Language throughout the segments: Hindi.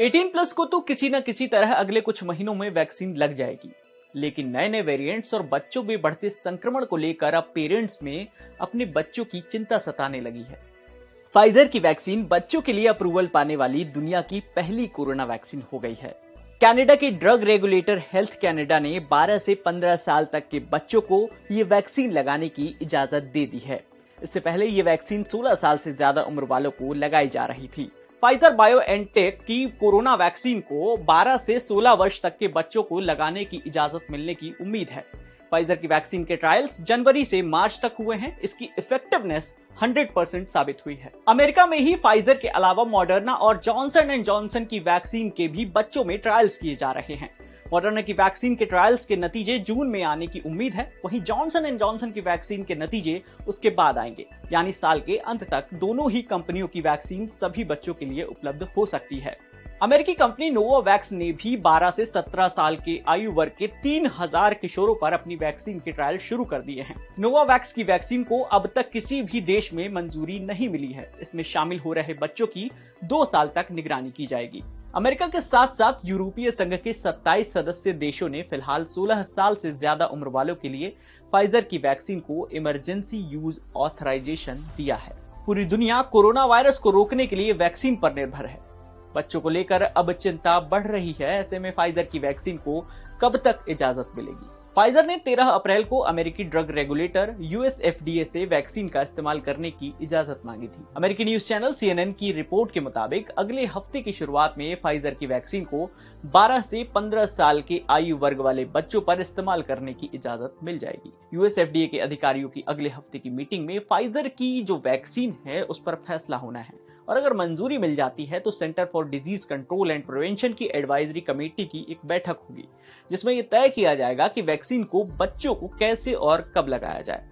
18+ को तो किसी न किसी तरह अगले कुछ महीनों में वैक्सीन लग जाएगी, लेकिन नए नए वेरिएंट्स और बच्चों में बढ़ते संक्रमण को लेकर अब पेरेंट्स में अपने बच्चों की चिंता सताने लगी है। फाइजर की वैक्सीन बच्चों के लिए अप्रूवल पाने वाली दुनिया की पहली कोरोना वैक्सीन हो गई है। कनाडा के ड्रग रेगुलेटर हेल्थ कनाडा ने 12 से 15 साल तक के बच्चों को ये वैक्सीन लगाने की इजाजत दे दी है। इससे पहले ये वैक्सीन 16 साल से ज्यादा उम्र वालों को लगाई जा रही थी। फाइजर बायोएनटेक की कोरोना वैक्सीन को 12 से 16 वर्ष तक के बच्चों को लगाने की इजाजत मिलने की उम्मीद है। फाइजर की वैक्सीन के ट्रायल्स जनवरी से मार्च तक हुए हैं। इसकी इफेक्टिवनेस 100% साबित हुई है। अमेरिका में ही फाइजर के अलावा मॉडर्ना और जॉनसन एंड जॉनसन की वैक्सीन के भी बच्चों में ट्रायल्स किए जा रहे हैं। मॉडर्ना की वैक्सीन के ट्रायल्स के नतीजे जून में आने की उम्मीद है, वहीं जॉनसन एंड जॉनसन की वैक्सीन के नतीजे उसके बाद आएंगे, यानी साल के अंत तक दोनों ही कंपनियों की वैक्सीन सभी बच्चों के लिए उपलब्ध हो सकती है। अमेरिकी कंपनी नोवावैक्स ने भी 12 से 17 साल के आयु वर्ग के 3000 किशोरों पर अपनी वैक्सीन के ट्रायल शुरू कर दिए हैं। नोवावैक्स की वैक्सीन को अब तक किसी भी देश में मंजूरी नहीं मिली है। इसमें शामिल हो रहे बच्चों की 2 साल तक निगरानी की जाएगी। अमेरिका के साथ साथ यूरोपीय संघ के 27 सदस्य देशों ने फिलहाल 16 साल से ज्यादा उम्र वालों के लिए फाइजर की वैक्सीन को इमरजेंसी यूज ऑथराइजेशन दिया है। पूरी दुनिया कोरोना वायरस को रोकने के लिए वैक्सीन पर निर्भर है। बच्चों को लेकर अब चिंता बढ़ रही है। ऐसे में फाइजर की वैक्सीन को कब तक इजाजत मिलेगी? फाइजर ने 13 अप्रैल को अमेरिकी ड्रग रेगुलेटर यूएस एफडीए से वैक्सीन का इस्तेमाल करने की इजाजत मांगी थी। अमेरिकी न्यूज चैनल सीएनएन की रिपोर्ट के मुताबिक अगले हफ्ते की शुरुआत में फाइजर की वैक्सीन को 12 से 15 साल के आयु वर्ग वाले बच्चों पर इस्तेमाल करने की इजाजत मिल जाएगी। यूएस एफडीए के अधिकारियों की अगले हफ्ते की मीटिंग में फाइजर की जो वैक्सीन है उस पर फैसला होना है, और अगर मंजूरी मिल जाती है तो centre for disease control and prevention की एडवाइजरी कमेटी की एक बैठक होगी, जिसमें यह तय किया जाएगा कि वैक्सीन को बच्चों को कैसे और कब लगाया जाए।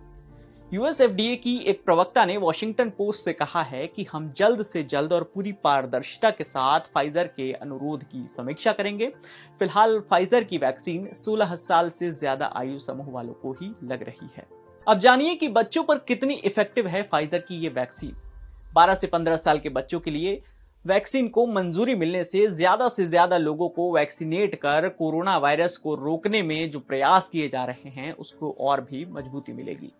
यूएस एफडीए की एक प्रवक्ता ने वॉशिंगटन पोस्ट से कहा है कि हम जल्द से जल्द और पूरी पारदर्शिता के साथ फाइजर के अनुरोध की समीक्षा करेंगे। फिलहाल फाइजर की वैक्सीन 16 साल से ज्यादा आयु समूह वालों को ही लग रही है। अब जानिए कि बच्चों पर कितनी इफेक्टिव है फाइजर की ये वैक्सीन। 12 से 15 साल के बच्चों के लिए वैक्सीन को मंजूरी मिलने से ज्यादा लोगों को वैक्सीनेट कर कोरोना वायरस को रोकने में जो प्रयास किए जा रहे हैं उसको और भी मजबूती मिलेगी।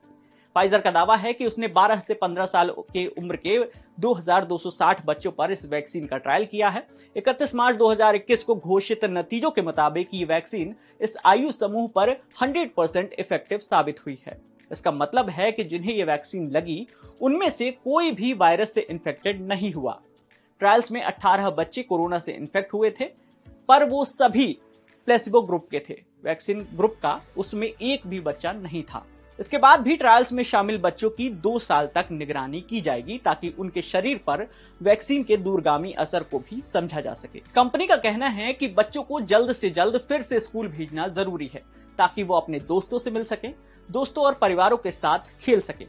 फाइजर का दावा है कि उसने 12 से 15 साल के उम्र के 2260 बच्चों पर इस वैक्सीन का ट्रायल किया है। 31 मार्च 2021 को घोषित नतीजों के मुताबिक ये वैक्सीन इस आयु समूह पर 100% इफेक्टिव साबित हुई है। इसका मतलब है कि जिन्हें ये वैक्सीन लगी उनमें से कोई भी वायरस से इन्फेक्टेड नहीं हुआ। ट्रायल्स में 18 बच्चे कोरोना से इन्फेक्ट हुए थे, पर वो सभी प्लेसिबो ग्रुप के थे। वैक्सीन ग्रुप का उसमें एक भी बच्चा नहीं था। इसके बाद भी ट्रायल्स में शामिल बच्चों की 2 साल तक निगरानी की जाएगी, ताकि उनके शरीर पर वैक्सीन के दूरगामी असर को भी समझा जा सके। कंपनी का कहना है कि बच्चों को जल्द से जल्द फिर से स्कूल भेजना जरूरी है, ताकि वो अपने दोस्तों से मिल सकें, दोस्तों और परिवारों के साथ खेल सकें।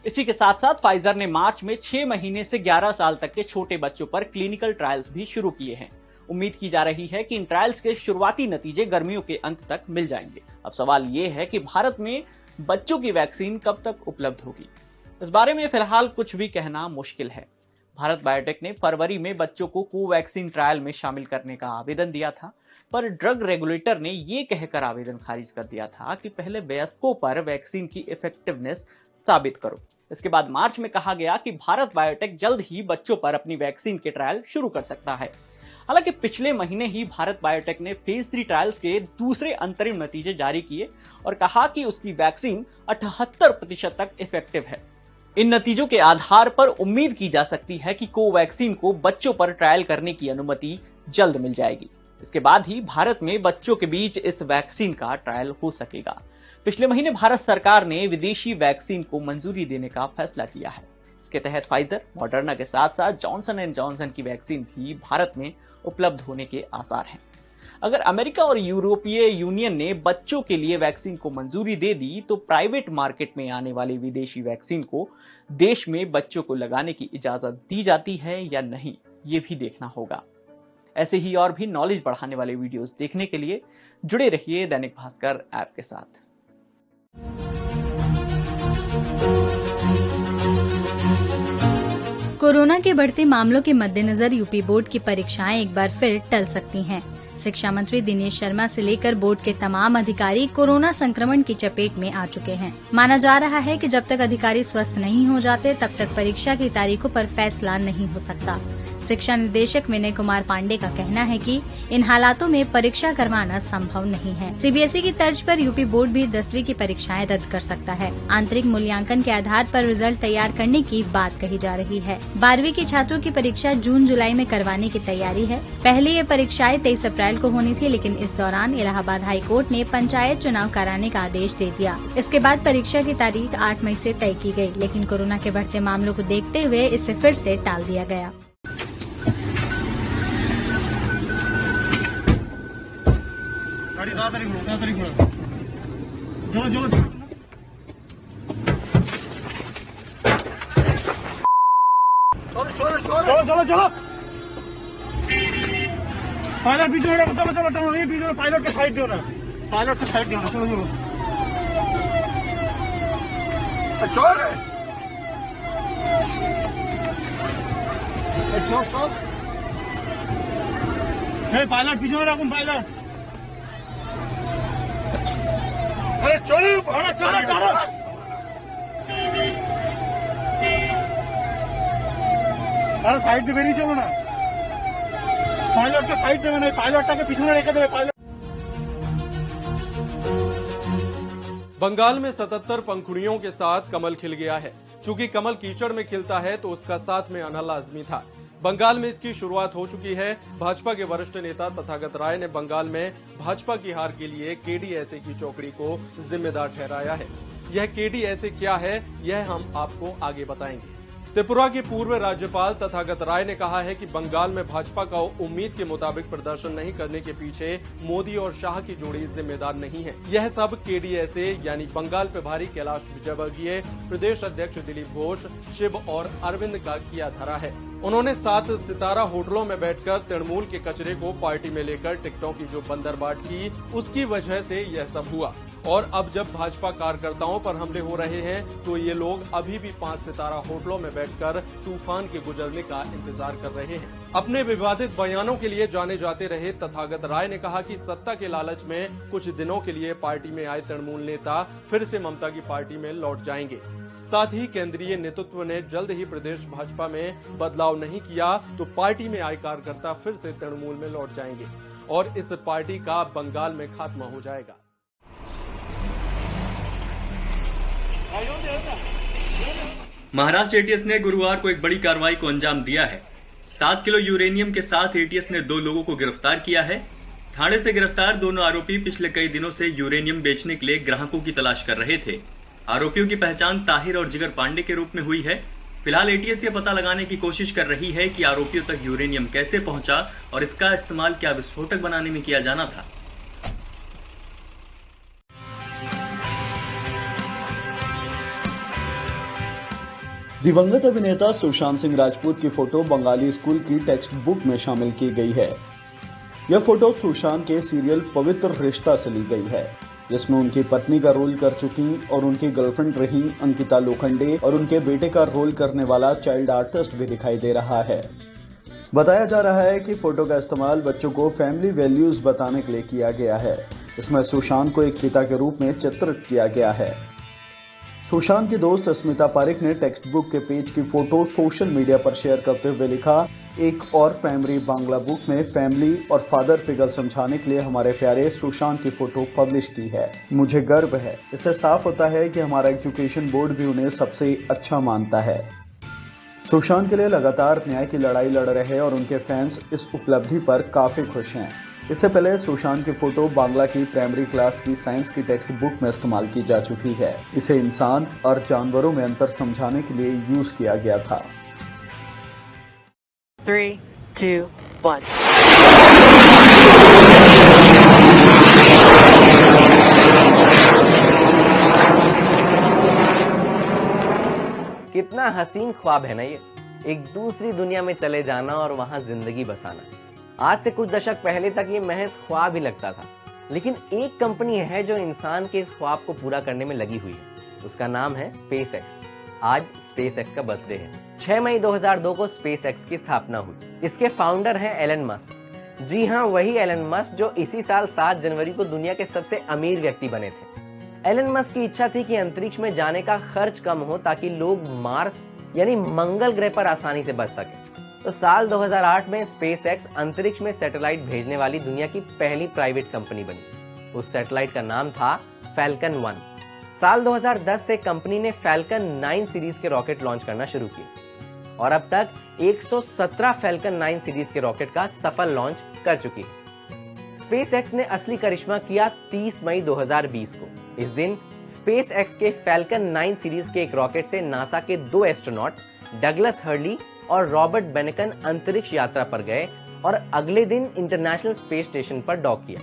इसी के साथ साथ फाइजर ने मार्च में 6 महीने से 11 साल तक के छोटे बच्चों पर क्लिनिकल ट्रायल्स भी शुरू किए हैं। उम्मीद की जा रही है कि इन ट्रायल्स के शुरुआती नतीजे गर्मियों के अंत तक मिल जाएंगे। अब सवाल ये है कि भारत में बच्चों की वैक्सीन कब तक उपलब्ध होगी? इस बारे में फिलहाल कुछ भी कहना मुश्किल है। भारत बायोटेक ने फरवरी में बच्चों को कोवैक्सीन ट्रायल में शामिल करने का आवेदन दिया था, पर ड्रग रेगुलेटर ने ये कहकर आवेदन खारिज कर दिया था कि पहले वयस्कों पर वैक्सीन की इफेक्टिवनेस साबित करो। इसके बाद मार्च में कहा गया कि भारत बायोटेक जल्द ही बच्चों पर अपनी वैक्सीन के ट्रायल शुरू कर सकता है। हालांकि पिछले महीने ही भारत बायोटेक ने फेज 3 ट्रायल्स के दूसरे अंतरिम नतीजे जारी किए और कहा कि उसकी वैक्सीन 78% तक इफेक्टिव है। इन नतीजों के आधार पर उम्मीद की जा सकती है कि कोवैक्सीन को बच्चों पर ट्रायल करने की अनुमति जल्द मिल जाएगी। इसके बाद ही भारत में बच्चों के बीच इस वैक्सीन का ट्रायल हो सकेगा। पिछले महीने भारत सरकार ने विदेशी वैक्सीन को मंजूरी देने का फैसला किया है। इसके तहत फाइजर, मॉडर्ना के साथ साथ जॉनसन एंड जॉनसन की वैक्सीन भी भारत में उपलब्ध होने के आसार हैं। अगर अमेरिका और यूरोपीय यूनियन ने बच्चों के लिए वैक्सीन को मंजूरी दे दी तो प्राइवेट मार्केट में आने वाली विदेशी वैक्सीन को देश में बच्चों को लगाने की इजाजत दी जाती है या नहीं, ये भी देखना होगा। ऐसे ही और भी नॉलेज बढ़ाने वाले वीडियोस देखने के लिए जुड़े रहिए दैनिक भास्कर ऐप के साथ। कोरोना के बढ़ते मामलों के मद्देनजर यूपी बोर्ड की परीक्षाएं एक बार फिर टल सकती हैं। शिक्षा मंत्री दिनेश शर्मा से लेकर बोर्ड के तमाम अधिकारी कोरोना संक्रमण की चपेट में आ चुके हैं। माना जा रहा है कि जब तक अधिकारी स्वस्थ नहीं हो जाते तब तक परीक्षा की तारीखों पर फैसला नहीं हो सकता। शिक्षा निदेशक विनय कुमार पांडे का कहना है कि इन हालातों में परीक्षा करवाना संभव नहीं है। सीबीएसई की तर्ज पर यूपी बोर्ड भी 10वीं की परीक्षाएं रद्द कर सकता है। आंतरिक मूल्यांकन के आधार पर रिजल्ट तैयार करने की बात कही जा रही है। 12वीं के छात्रों की परीक्षा जून जुलाई में करवाने की तैयारी है। पहले ये परीक्षाएं 23 अप्रैल को होनी थी, लेकिन इस दौरान इलाहाबाद हाई कोर्ट ने पंचायत चुनाव कराने का आदेश दे दिया। इसके बाद परीक्षा की तारीख 8 मई से तय की गई, लेकिन कोरोना के बढ़ते मामलों को देखते हुए इसे फिर से टाल दिया गया। चलो पायलट बीच में, चलो ये बीच में पायलट के साइड दो ना, पायलट के साइड दो ना, चलो चोर है पायलट पीछे रखो, पायलट अरे चलो चलो अरे साइड में नहीं, चलो ना पायलट के साइड में नहीं, पायलट के पीछे लेके दे पायलट। बंगाल में 77 पंखुड़ियों के साथ कमल खिल गया है। चूंकि कमल कीचड़ में खिलता है तो उसका साथ में आना लाजमी था। बंगाल में इसकी शुरुआत हो चुकी है। भाजपा के वरिष्ठ नेता तथागत राय ने बंगाल में भाजपा की हार के लिए केडीएसए की चौकड़ी को जिम्मेदार ठहराया है। यह केडीएसए क्या है, यह हम आपको आगे बताएंगे। त्रिपुरा के पूर्व राज्यपाल तथागत राय ने कहा है कि बंगाल में भाजपा का उम्मीद के मुताबिक प्रदर्शन नहीं करने के पीछे मोदी और शाह की जोड़ी जिम्मेदार नहीं है। यह सब केडीएसए यानी बंगाल प्रभारी कैलाश विजयवर्गीय, प्रदेश अध्यक्ष दिलीप घोष, शिव और अरविंद का किया धरा है। उन्होंने 7 सितारा होटलों में बैठकर तृणमूल के कचरे को पार्टी में लेकर टिकटों की जो बंदरबाट की, उसकी वजह से यह सब हुआ। और अब जब भाजपा कार्यकर्ताओं पर हमले हो रहे हैं तो ये लोग अभी भी 5 सितारा होटलों में बैठकर तूफान के गुजरने का इंतजार कर रहे हैं। अपने विवादित बयानों के लिए जाने जाते रहे तथागत राय ने कहा कि सत्ता के लालच में कुछ दिनों के लिए पार्टी में आए तृणमूल नेता फिर से ममता की पार्टी में लौट जाएंगे। साथ ही केंद्रीय नेतृत्व ने जल्द ही प्रदेश भाजपा में बदलाव नहीं किया तो पार्टी में आए कार्यकर्ता फिर से तृणमूल में लौट जाएंगे और इस पार्टी का बंगाल में खात्मा हो जाएगा। महाराष्ट्र एटीएस ने गुरुवार को एक बड़ी कार्रवाई को अंजाम दिया है। 7 किलो यूरेनियम के साथ एटीएस ने 2 लोगों को गिरफ्तार किया है। ठाणे से गिरफ्तार दोनों आरोपी पिछले कई दिनों से यूरेनियम बेचने के लिए ग्राहकों की तलाश कर रहे थे। आरोपियों की पहचान ताहिर और जिगर पांडे के रूप में हुई है। फिलहाल एटीएस ये पता लगाने की कोशिश कर रही है कि आरोपियों तक यूरेनियम कैसे पहुंचा और इसका इस्तेमाल क्या विस्फोटक बनाने में किया जाना था। दिवंगत अभिनेता सुशांत सिंह राजपूत की फोटो बंगाली स्कूल की टेक्स्ट बुक में शामिल की गई है। यह फोटो सुशांत के सीरियल पवित्र रिश्ता से ली गई है, जिसमें उनकी पत्नी का रोल कर चुकी और उनकी गर्लफ्रेंड रही अंकिता लोखंडे और उनके बेटे का रोल करने वाला चाइल्ड आर्टिस्ट भी दिखाई दे रहा है। बताया जा रहा है कि फोटो का इस्तेमाल बच्चों को फैमिली वैल्यूज बताने के लिए किया गया है। इसमें सुशांत को एक पिता के रूप में चित्रित किया गया है। सुशांत की दोस्त स्मिता पारिक ने टेक्स्ट बुक के पेज की फोटो सोशल मीडिया पर शेयर करते हुए लिखा, एक और प्राइमरी बांग्ला बुक में फैमिली और फादर फिगर समझाने के लिए हमारे प्यारे सुशांत की फोटो पब्लिश की है। मुझे गर्व है। इससे साफ होता है कि हमारा एजुकेशन बोर्ड भी उन्हें सबसे अच्छा मानता है। सुशांत के लिए लगातार न्याय की लड़ाई लड़ रहे और उनके फैंस इस उपलब्धि पर काफी खुश हैं। इससे पहले सुशांत की फोटो बांग्ला की प्राइमरी क्लास की साइंस की टेक्स्ट बुक में इस्तेमाल की जा चुकी है। इसे इंसान और जानवरों में अंतर समझाने के लिए यूज किया गया था। 3, 2, 1। कितना हसीन ख्वाब है ना ये, एक दूसरी दुनिया में चले जाना और वहां जिंदगी बसाना। आज से कुछ दशक पहले तक ये महज ख्वाब ही लगता था, लेकिन एक कंपनी है जो इंसान के इस ख्वाब को पूरा करने में लगी हुई है। उसका नाम है स्पेसएक्स। आज SpaceX का बर्थडे है। 6 मई 2002 को SpaceX की स्थापना हुई। इसके फाउंडर हैं एलन मस्क। जी हाँ, वही एलन मस्क जो इसी साल 7 जनवरी को दुनिया के सबसे अमीर व्यक्ति बने थे। एलन मस्क की इच्छा थी कि अंतरिक्ष में जाने का खर्च कम हो ताकि लोग मार्स यानी मंगल ग्रह पर आसानी से बच सके। तो साल 2008 में SpaceX अंतरिक्ष में सैटेलाइट भेजने वाली दुनिया की पहली प्राइवेट कंपनी बनी। उस सैटेलाइट का नाम था Falcon 1। साल 2010 से कंपनी ने Falcon 9 सीरीज के रॉकेट लॉन्च करना शुरू किए और अब तक 117 Falcon 9 सीरीज के रॉकेट का सफल लॉन्च कर चुकी है। SpaceX ने असली करिश्मा किया 30 मई 2020 को। इस दिन SpaceX के Falcon 9 सीरीज के एक रॉकेट से नासा के 2 एस्ट्रोनॉट डगलस हर्ली और रॉबर्ट बेनेकन अंतरिक्ष यात्रा पर गए और अगले दिन इंटरनेशनल स्पेस स्टेशन पर डॉक किया।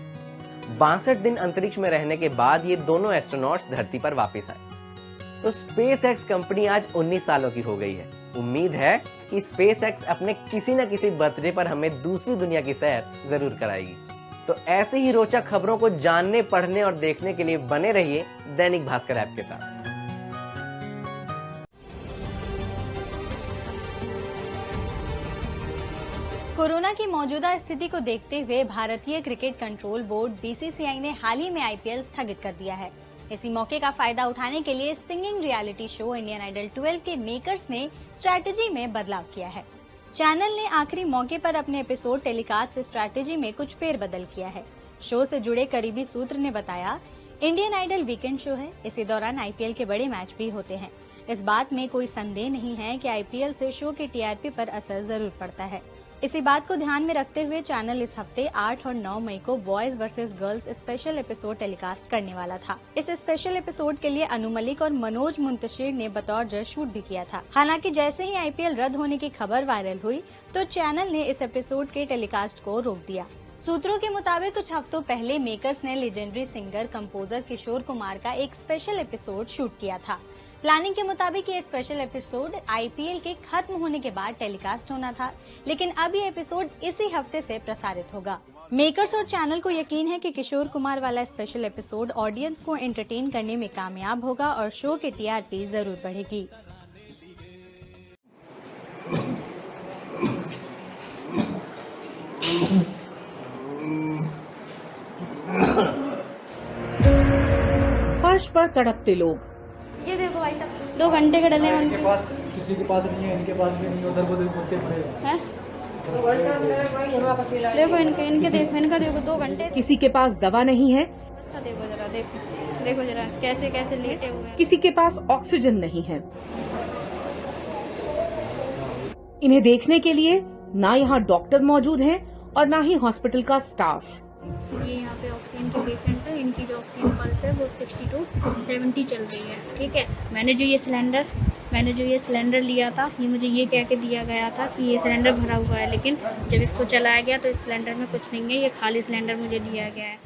62 दिन अंतरिक्ष में रहने के बाद ये दोनों एस्ट्रोनॉट्स धरती पर वापस आए। तो SpaceX कंपनी आज 19 सालों की हो गई है। उम्मीद है कि SpaceX अपने किसी न किसी बर्थडे पर हमें दूसरी दुनिया की सैर जरूर कराएगी। तो ऐसे ही रोचक खबरों को जानने, पढ़ने और देखने के लिए बने रहिए दैनिक भास्कर ऐप के साथ। कोरोना की मौजूदा स्थिति को देखते हुए भारतीय क्रिकेट कंट्रोल बोर्ड BCCI ने हाल ही में IPL स्थगित कर दिया है। इसी मौके का फायदा उठाने के लिए singing reality show Indian Idol 12 के मेकर्स ने स्ट्रैटेजी में बदलाव किया है। चैनल ने आखिरी मौके पर अपने एपिसोड टेलीकास्ट से स्ट्रैटेजी में कुछ फेरबदल किया है। शो से जुड़े करीबी सूत्र ने बताया, इंडियन आइडल वीकेंड शो है, इसी दौरान IPL के बड़े मैच भी होते हैं। इस बात में कोई संदेह नहीं है कि IPL से शो के TRP पर असर जरूर पड़ता है। इसी बात को ध्यान में रखते हुए चैनल इस हफ्ते 8 और 9 मई को boys versus girls special episode telecast करने वाला था। इस स्पेशल एपिसोड के लिए अनु मलिक और मनोज मुंतशिर ने बतौर जज शूट भी किया था। हालांकि जैसे ही IPL रद्द होने की खबर वायरल हुई तो चैनल ने इस एपिसोड के टेलीकास्ट को रोक दिया। सूत्रों के मुताबिक कुछ हफ्तों पहले मेकर्स ने legendary singer composer Kishore Kumar का एक स्पेशल एपिसोड शूट किया था। प्लानिंग के मुताबिक ये स्पेशल एपिसोड IPL के खत्म होने के बाद टेलीकास्ट होना था, लेकिन अब ये एपिसोड इसी हफ्ते से प्रसारित होगा। मेकर्स और चैनल को यकीन है कि किशोर कुमार वाला स्पेशल एपिसोड ऑडियंस को एंटरटेन करने में कामयाब होगा और शो के TRP जरूर बढ़ेगी। फर्श पर तड़पते लोग। ये देखो भाई साहब, 2 घंटे के डले उनके पास, किसी के पास नहीं है, इनके पास भी नहीं, उधर उधर घूमते पड़े हैं। 2 घंटे देखो इनके देखो, इनका देखो 2 घंटे। किसी के पास दवा नहीं है, देखो जरा, देखो जरा कैसे कैसे लेटे हुए हैं। किसी के पास ऑक्सीजन नहीं है। इन्हें देखने के लिए ना यहाँ डॉक्टर मौजूद हैं और ना ही हॉस्पिटल का स्टाफ। ये यहाँ पे ऑक्सीजन के पेशेंट है, इनकी जो ऑक्सीजन पल्स है वो 60 to 70 चल रही है। ठीक है, मैंने जो ये सिलेंडर लिया था, ये मुझे ये कह के दिया गया था कि ये सिलेंडर भरा हुआ है, लेकिन जब इसको चलाया गया तो इस सिलेंडर में कुछ नहीं है, ये खाली सिलेंडर मुझे दिया गया है।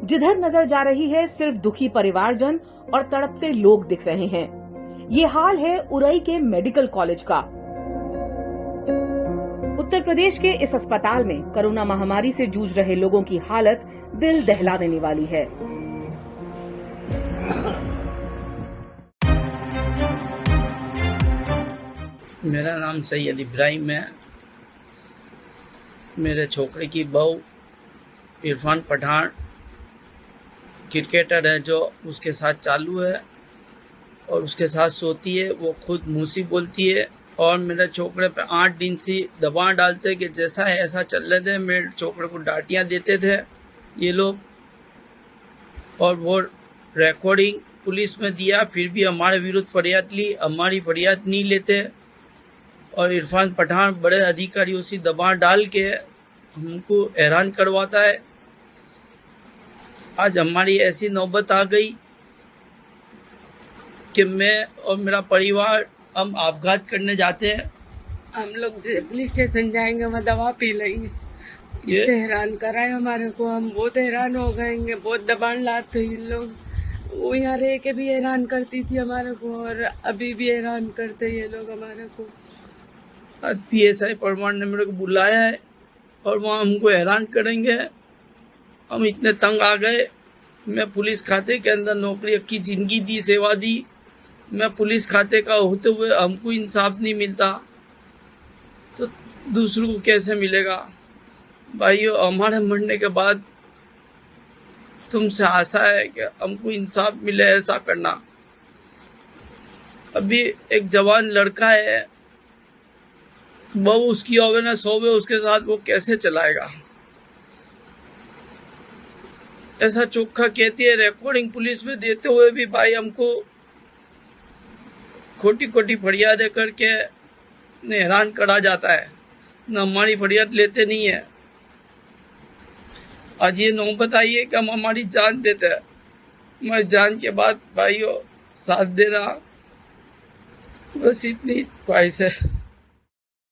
जिधर नजर जा रही है सिर्फ दुखी परिवारजन और तड़पते लोग दिख रहे हैं। ये हाल है उरई के मेडिकल कॉलेज का। उत्तर प्रदेश के इस अस्पताल में कोरोना महामारी से जूझ रहे लोगों की हालत दिल दहला देने वाली है। मेरा नाम सैयद इब्राहिम है। मेरे छोकरे की बहू इरफान पठान क्रिकेटर है जो उसके साथ चालू है और उसके साथ सोती है। वो खुद मुँह से बोलती है और मेरे छोकरे पे 8 दिन से दबाव डालते कि जैसा है ऐसा चल रहे थे। मेरे छोकरे को डांटियाँ देते थे ये लोग और वो रिकॉर्डिंग पुलिस में दिया, फिर भी हमारे विरुद्ध फरियाद ली। हमारी फरियाद नहीं लेते और इरफान पठान बड़े अधिकारियों से दबाव डाल के हमको हैरान करवाता है। आज हमारी ऐसी नौबत आ गई कि मैं और मेरा परिवार हम आपघात करने जाते हैं। हम लोग पुलिस स्टेशन जाएंगे, वहाँ दवा पी लेंगे। ये हैरान कराए हमारे को, हम बहुत हैरान हो गएंगे। बहुत दबाव लाते ये लोग। वो यहाँ रह के भी हैरान करती थी हमारे को और अभी भी हैरान करते ये लोग हमारे को। आज PSI परमार ने मेरे को बुलाया है और वहाँ हमको हैरान करेंगे। हम इतने तंग आ गए। मैं पुलिस खाते के अंदर नौकरी की जिंदगी दी, सेवा दी, मैं पुलिस खाते का होते हुए हमको इंसाफ नहीं मिलता तो दूसरों को कैसे मिलेगा। भाइयों, हमारे मरने के बाद तुमसे आशा है कि हमको इंसाफ मिले, ऐसा करना। अभी एक जवान लड़का है, बहू उसकी होवे ना सोवे, उसके साथ वो कैसे चलाएगा। ऐसा चोखा कहती है, रिकॉर्डिंग पुलिस में देते हुए भी भाई हमको खोटी खोटी फरियादें करके हैरान करा जाता है, न हमारी फरियाद लेते नहीं है। आज ये नौबत आई है कि हम हमारी जान देते हैं। हमारी जान के बाद भाइयों साथ देना, बस इतनी ख्वाहिश है।